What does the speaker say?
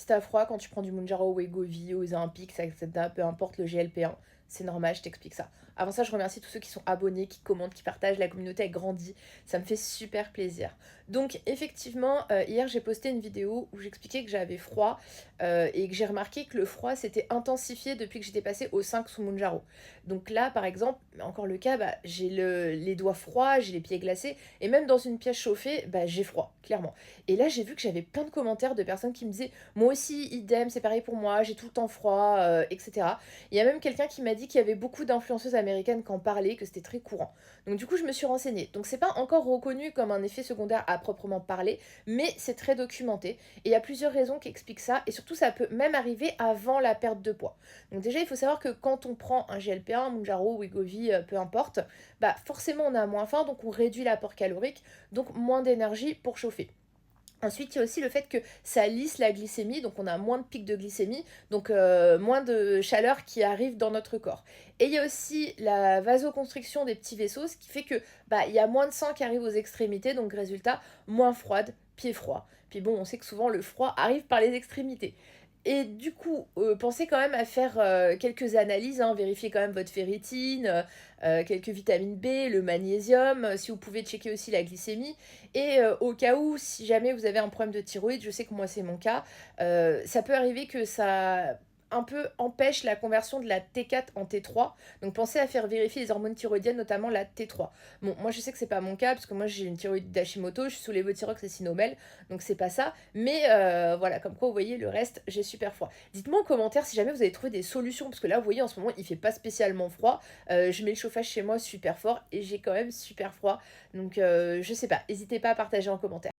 t'as froid quand tu prends du Mounjaro, Wegovy, Ozempic, ça, etc., peu importe le GLP-1, c'est normal, je t'explique ça. Avant ça, je remercie tous ceux qui sont abonnés, qui commentent, qui partagent, la communauté elle grandit, ça me fait super plaisir. Donc effectivement, hier j'ai posté une vidéo où j'expliquais que j'avais froid et que j'ai remarqué que le froid s'était intensifié depuis que j'étais passée au 5 sous Mounjaro. Donc là, par exemple, encore le cas, bah, j'ai les doigts froids, j'ai les pieds glacés, et même dans une pièce chauffée, bah, j'ai froid, clairement. Et là, j'ai vu que j'avais plein de commentaires de personnes qui me disaient moi aussi, idem, c'est pareil pour moi, j'ai tout le temps froid, etc. Il y a même quelqu'un qui m'a dit qu'il y avait beaucoup d'influenceuses américaines qui en parlaient, que c'était très courant. Donc du coup, je me suis renseignée. Donc c'est pas encore reconnu comme un effet secondaire à proprement parler, mais c'est très documenté. Et il y a plusieurs raisons qui expliquent ça, et surtout ça peut même arriver avant la perte de poids. Donc déjà, il faut savoir que quand on prend un GLP-1, Mounjaro, Wegovy, peu importe, bah forcément on a moins faim, donc on réduit l'apport calorique, donc moins d'énergie pour chauffer. Ensuite, il y a aussi le fait que ça lisse la glycémie, donc on a moins de pics de glycémie, donc moins de chaleur qui arrive dans notre corps. Et il y a aussi la vasoconstriction des petits vaisseaux, ce qui fait que bah il y a moins de sang qui arrive aux extrémités, donc résultat, moins froide, pied froid. Puis bon, on sait que souvent le froid arrive par les extrémités. Et du coup, pensez quand même à faire quelques analyses, hein, vérifier quand même votre ferritine, quelques vitamines B, le magnésium, si vous pouvez checker aussi la glycémie. Et au cas où, si jamais vous avez un problème de thyroïde, je sais que moi c'est mon cas, ça peut arriver que ça un peu empêche la conversion de la T4 en T3. Donc pensez à faire vérifier les hormones thyroïdiennes, notamment la T3. Bon, moi je sais que c'est pas mon cas, parce que moi j'ai une thyroïde d'Hashimoto, je suis sous lévothyrox et Sinomel, donc c'est pas ça. Mais voilà, comme quoi vous voyez, le reste, j'ai super froid. Dites-moi en commentaire si jamais vous avez trouvé des solutions, parce que là vous voyez en ce moment il fait pas spécialement froid. Je mets le chauffage chez moi super fort et j'ai quand même super froid. Donc je sais pas, n'hésitez pas à partager en commentaire.